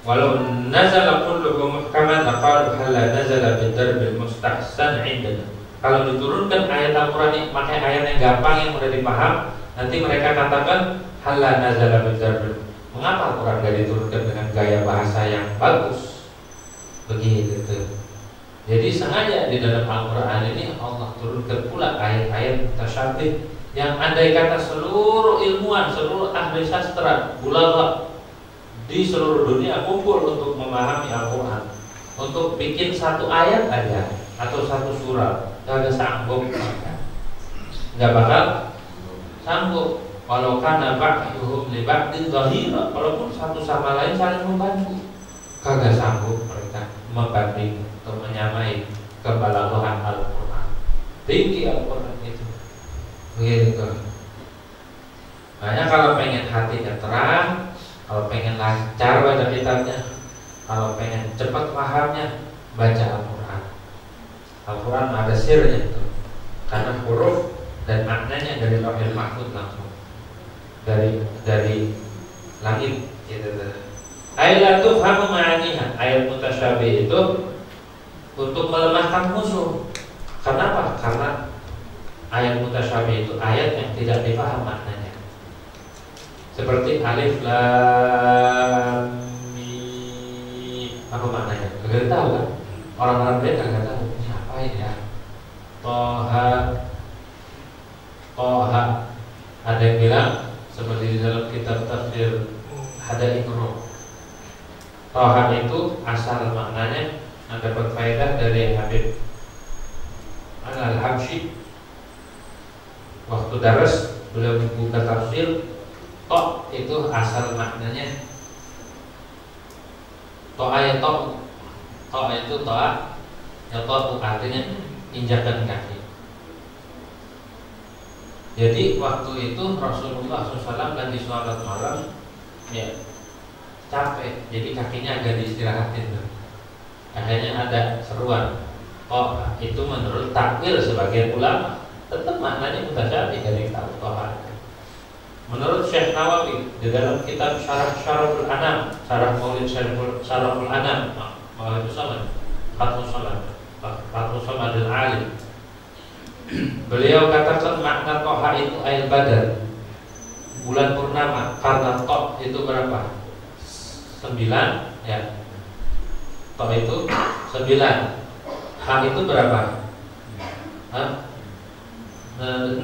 Walau nazala kulluhu muhkaman laqalu hal nazala bidarbil mustahsan indana. Kalau diturunkan ayat Al-Quran ini pakai ayat yang gampang yang mudah dipaham, nanti mereka katakan hal nazala bidarbil. Mengapa Al-Quran tidak diturunkan dengan gaya bahasa yang bagus? Begitu. Jadi sengaja di dalam Al-Quran ini Allah turunkan pula ayat-ayat tasyabih yang andai kata seluruh ilmuwan, seluruh ahli sastra, ulama di seluruh dunia kumpul untuk memahami Al-Quran, untuk bikin satu ayat aja atau satu surah, nggak sanggup, nggak bakal sanggup. Walau kana ba'duhum li ba'din dhahira, walaupun satu sama lain saling membantu, kagak sanggup mereka membanding atau menyamai kebalaghan Al-Quran. Tinggi Al-Quran itu. Begitu. Makanya kalau pengen hatinya terang, kalau pengen lancar baca kitabnya, kalau pengen cepat pahamnya, baca Al-Quran. Al-Quran ada sirnya itu, karena huruf dan maknanya dari Lauhul Mahfuz langsung dari langit. Gitu. Ayat tuh kamu ma'aniha, ayat mutasyabih itu untuk melemahkan musuh. Kenapa? Karena ayat mutasyabih itu ayat yang tidak dipaham maknanya. Seperti alif lam mim, apa maknanya? Gak tahu kan? Orang-orang mereka nggak tahu ini apa ini ya. Toha, ada yang bilang seperti di dalam kitab tafsir Hadaiqur Ruh. Toha itu asal maknanya ada berfaedah dari Habib Al-Habsyi. Waktu daras beliau membuka tafsir, Tok itu asal maknanya To'a ya Tok. To'a itu To'a ya Tok artinya injakan kaki. Jadi waktu itu Rasulullah SAW lagi sholat malam, ya capek, jadi kakinya agak diistirahatin tuh. Akhirnya ada seruan. To'a itu menurut takwil sebagian ulama tetap maknanya mutasyabih, dari tahu To'a. Menurut Syekh Nawawi di dalam kitab Syarahul Anam, Syarah Maulid Syarahul Anam, itu sama Fathul Samad al-Alim. Beliau katakan makna Toha itu air badar, bulan purnama. Karena Toh itu berapa? 9 ya. Toh itu 9. H itu berapa? 6.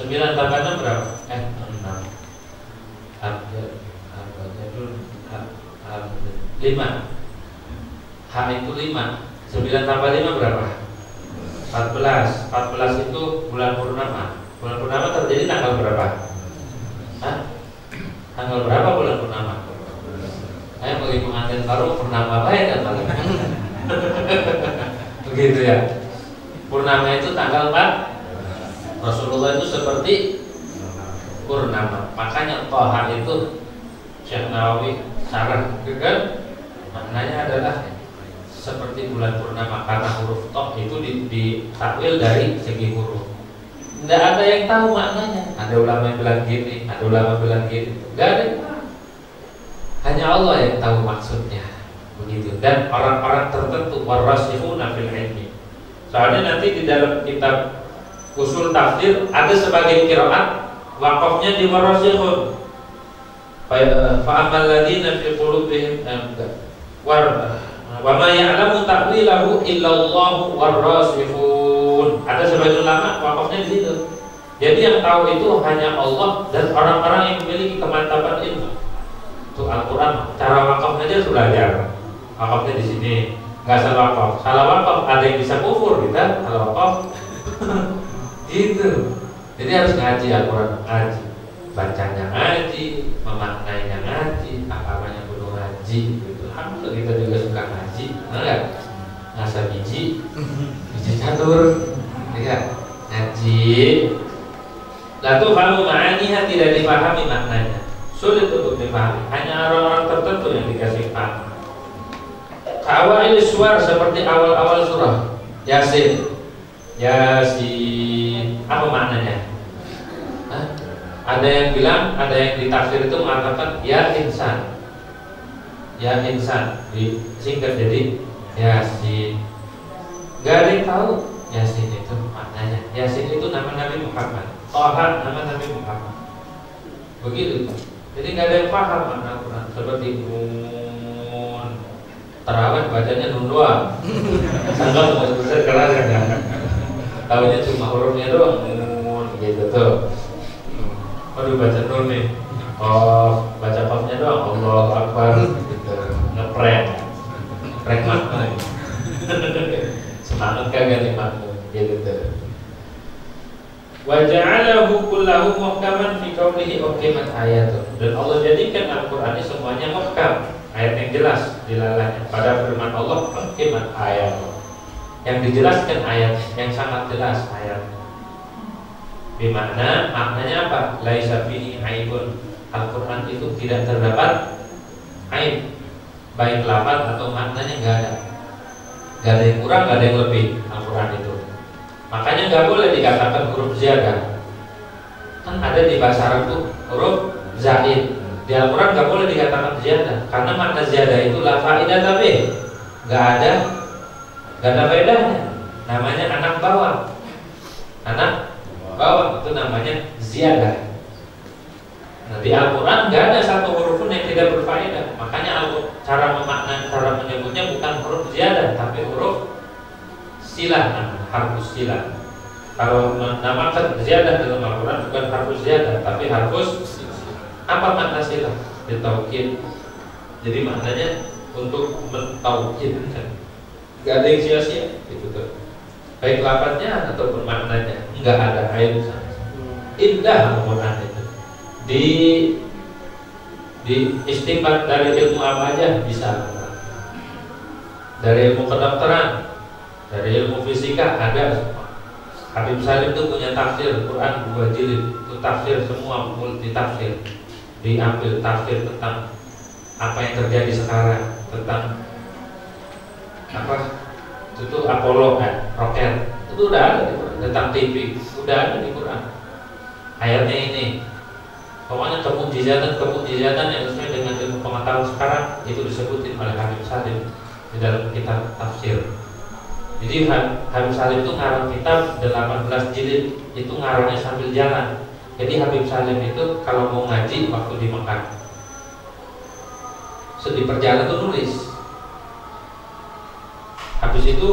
9 tambah 6 berapa? 6. 5. H itu 5. 9 tambah 5 berapa? 14. 14 itu bulan purnama. Bulan purnama terjadi tanggal berapa? Tanggal berapa bulan purnama? Saya bagi pengantin baru purnama baik kan paling. Begitu ya. Purnama itu tanggal 4. Rasulullah itu seperti purnama. Makanya Toha itu Syekh Nawawi sarah kan maknanya adalah seperti bulan purnama, karena huruf Toh itu ditakwil dari segi huruf. Tidak ada yang tahu maknanya. Ada ulama yang bilang gini, ada ulama bilang gini. Tidak ada yang tahu. Hanya Allah yang tahu maksudnya. Begitu. Dan orang-orang tertentu warasihuna fil ilmi. Soalnya nanti di dalam kitab usul tafsir ada sebagian qiraat waqafnya di warasihun. Fa amal ladina fi qulubihim wa ma ya'lamu ta'wilahu illallahu warasihun. Ada sebagian ulama waqafnya di situ. Jadi yang tahu itu hanya Allah dan orang-orang yang memiliki kemantapan ilmu. Itu Al-Qur'an. Cara waqafnya dia sudah belajar. Waqafnya di sini. Enggak salah waqaf. Salah waqaf ada yang bisa kufur gitu. Salah waqaf. Gitu. Jadi harus ngaji Al-Quran, ngaji, bacanya ngaji, memaknainya ngaji, agamanya perlu ngaji. Gitu. Alhamdulillah kita juga suka ngaji, enggak? Ngasah biji catur, ya ngaji. Lalu kalau ma'aniha tidak dipahami maknanya, sulit untuk dipahami. Hanya orang-orang tertentu yang dikasih paham. Awal suar seperti awal-awal surah Yasin. Yasin, apa maknanya? Ada yang bilang, ada yang ditafsir itu mengatakan ya insan, disingkat jadi Yasin. Gak ada yang tahu Yasin itu maknanya. Yasin itu nama Nabi Muhammad. Toha nama Nabi Muhammad. Begitu. Jadi gak ada yang paham makna Quran. Seperti Nun, tarawih bacanya Nun doang. Sangka mau besar kelas kan? Tahunya cuma hurufnya doang, gitu tuh. Aduh baca Nun nih. Oh, baca qafnya doang. Allahu Akbar gitu. Ngeprank makna. Semangat kagak nih makna gitu tuh. Wa ja'alahu kullahu muhkaman fi qawlihi uhkimat ayatuh. Dan Allah jadikan Al-Qur'an ini semuanya muhkam, ayat yang jelas dilalahnya. Pada firman Allah uhkimat ayatuh, yang dijelaskan ayat yang sangat jelas ayat. Bimana maknanya apa? Laisa fihi aibun. Al-Quran itu tidak terdapat aib, baik lafaz atau maknanya nggak ada. Nggak ada yang kurang, nggak ada yang lebih. Al-Quran itu makanya nggak boleh dikatakan huruf ziyadah. Kan ada di bahasa Arab tuh huruf zaid. Di Al-Quran nggak boleh dikatakan ziyadah, karena makna ziyadah itu la faidah, tapi nggak ada Gak ada bedanya. Namanya anak bawang. Anak bawang itu namanya ziyadah. Nah, di Al-Quran gak ada satu huruf pun yang tidak berfaedah. Makanya cara menyebutnya bukan huruf ziyadah, tapi huruf silah, namanya harfus silah. Kalau menamakan ziyadah dalam Al-Quran bukan harfus ziyadah, tapi harfus. Apa makna silah? Ditaukid. Jadi maknanya untuk mentaukid. Gak ada yang sia-sia gitu tuh. Baik lafadznya ataupun maknanya nggak ada aib. Indah Al-Quran itu. Di istinbat dari ilmu apa aja bisa. Dari ilmu kedokteran, dari ilmu fisika ada semua. Habib Salim itu punya tafsir Quran 2 jilid. Itu tafsir semua, multi tafsir. Diambil tafsir tentang apa yang terjadi sekarang, tentang apa itu Apollo roket itu udah ada di Quran. Tentang TV udah ada di Quran. Ayatnya ini. Pokoknya kemujizatan yang sesuai dengan ilmu pengetahuan sekarang itu disebutin oleh Habib Salim di dalam kitab tafsir. Jadi Habib Salim itu ngarang kitab 18 jilid, itu ngarangnya sambil jalan. Jadi Habib Salim itu kalau mau ngaji waktu di Mekah, di perjalanan itu nulis. Habis itu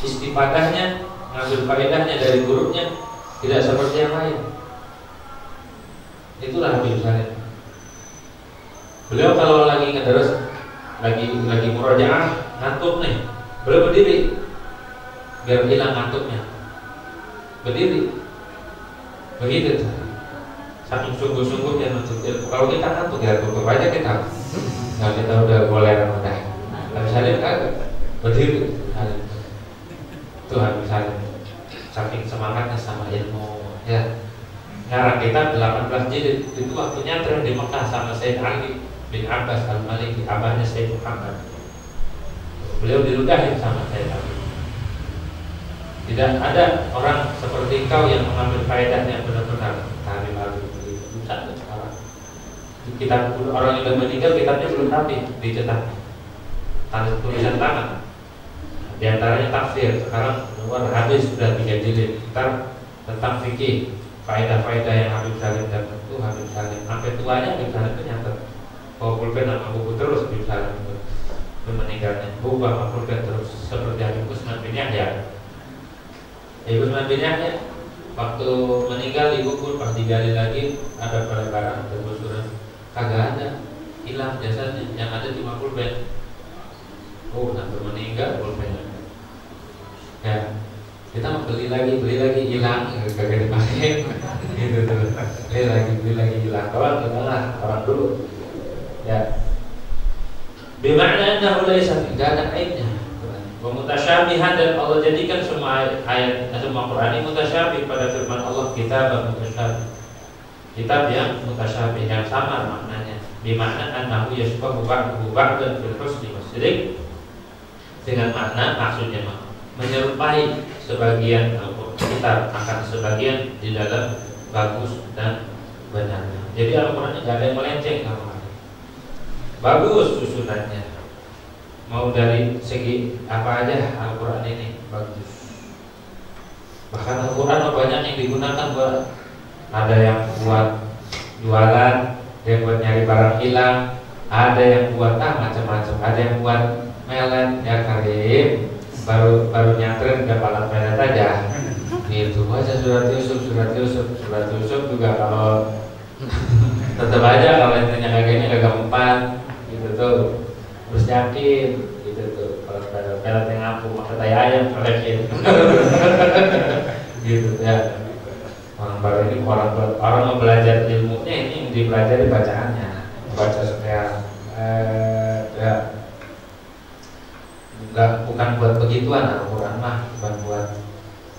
istifadahnya, ngambil faedahnya dari gurunya tidak seperti yang lain. Itulah Habib Salim. Beliau kalau lagi ngedaras, lagi murojaah, ngantuk nih, beliau berdiri biar hilang ngantuknya. Berdiri. Begitu. Saking sungguh-sungguhnya untuk ilmu. Kalau kita ngantuk ya tutup aja kita. Nah, kita udah boleh udah. Habib Salim kagak. Berdiri. Itu Habib Salim. Saking semangatnya sama ilmu, ya. Ngarang kitab 18 jilid. Itu waktunya tren di Mekah sama Sayyid Ali bin Abbas Al-Maliki, abahnya Sayyid Muhammad. Beliau diludahin sama Sayyid Ali. Tidak ada orang seperti kau yang mengambil faedahnya benar-benar. Habib Ali begitu. Sekarang kitab orang yang sudah meninggal, kitabnya belum rapi dicetak. Tulisan tangan. Di antaranya tafsir. Sekarang habis sudah 3 jilid. Ntar tentang fikih, faedah-faedah yang Habib Salim dapat itu Habib Salim sampai tuanya Habib Salim itu nyatet. Bawa pulpen sama buku terus Habib Salim itu meninggalnya. Buku sama pulpen terus seperti Habib Usman bin Yahya. Ibu Usman bin Yahya waktu meninggal di kubur pas digali lagi ada pelebaran terbusuran. Kagak ada, hilang jasadnya. Yang ada cuma pulpen. Oh, sampai meninggal pulpennya. Ya. Kita mau beli lagi hilang, kagak dipakai, gitu tuh. Beli lagi hilang. Kawan orang dulu. Ya. Bimana annahu laysa tidak ada aibnya. Wa mutasyabihan, dan Allah jadikan semua ayat semua Quran ini mutasyabih pada firman Allah, kitab mutasyabih. Kitab yang mutasyabih yang sama maknanya. Bimana annahu yashbahu ba'dahu ba'dan fil husni wasyirik. Dengan makna maksudnya menyerupai sebagian kitab akan sebagian di dalam bagus dan benarnya. Jadi Al-Quran tidak ada yang melenceng sama. Bagus susunannya. Mau dari segi apa aja Al-Quran ini bagus. Bahkan Al-Quran banyak yang digunakan buat, ada yang buat jualan, ada yang buat nyari barang hilang, ada yang buat macam-macam, ada yang buat melet ya Karim. Baru nyantren udah palat melet aja. Gitu baca surat Yusuf juga kalau tetap aja kalau intinya kagaknya kagak mempan gitu tuh. Terus yakin gitu tuh. Kalau pelet yang ngapu maka tai ayam kolekin. Gitu ya. Orang baru ini orang mau belajar ilmunya ini yang dipelajari bacaannya. Baca supaya ya bukan buat begituan Al-Quran mah, bukan buat,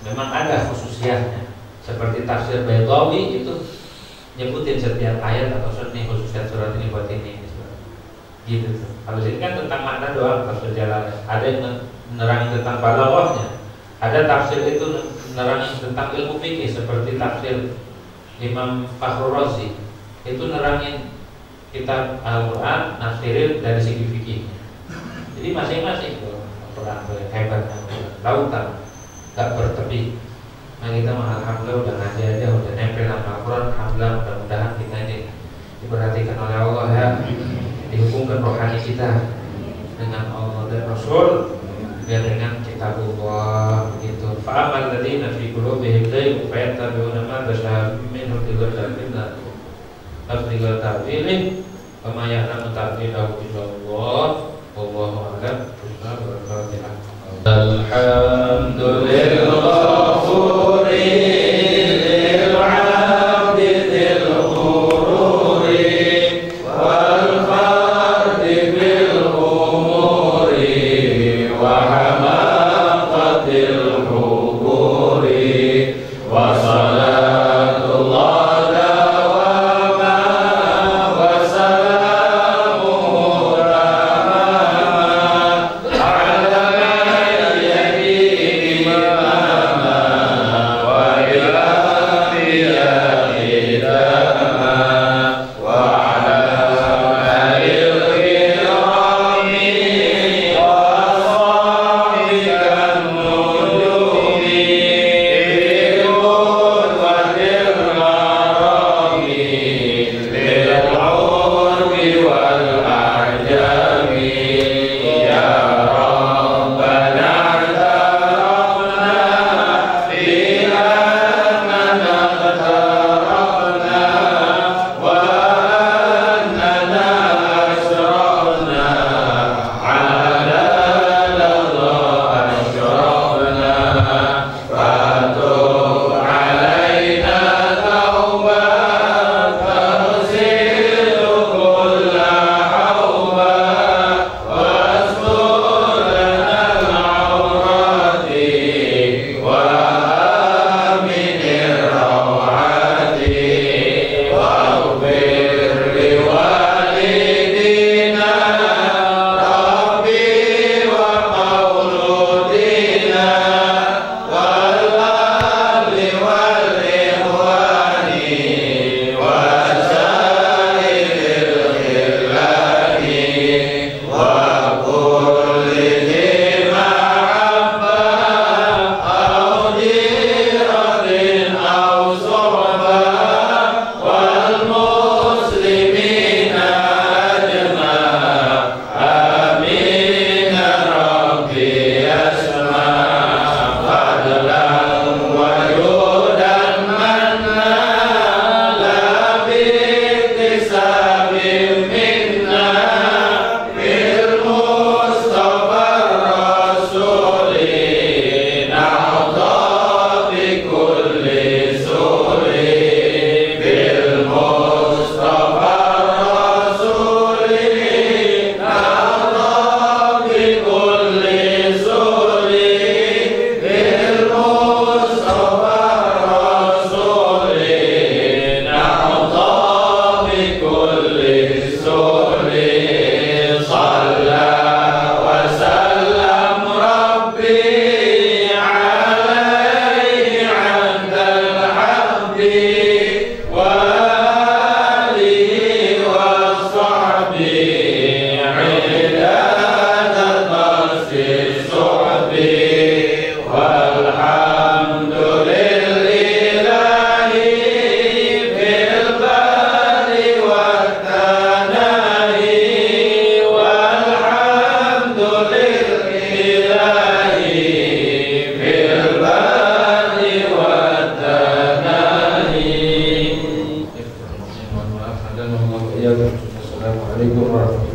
memang ada khususiyahnya. Seperti tafsir Baydawi itu nyebutin setiap ayat atau surat ini, khususnya surat ini buat ini gitu tuh. Kalau ini kan tentang makna doang, tafsir jalan. Ada yang menerangin tentang balaghahnya, ada tafsir itu menerangin tentang ilmu fikih seperti tafsir Imam Fakhrul Razi, itu nerangin kitab Al-Quran nafsirin dari segi fikihnya. Jadi masing-masing tuh perang hebat lautan nggak bertepi. Nah kita alhamdulillah udah ngaji aja, udah nempel sama Al-Quran. Alhamdulillah, mudah-mudahan kita ini diperhatikan oleh Allah ya, dihubungkan rohani kita dengan Allah dan Rasul, biar dengan kitabullah begitu. Fa'amal ladzina fi qulubihim zayghun fayattabi'una ma tashabaha minhu ibtigha'a ta'wilihi wa ma ya'lamu ta'wilahu illallah wallahu a'lam bishawab. Alhamdulillah. Assalamualaikum warahmatullahi wabarakatuh.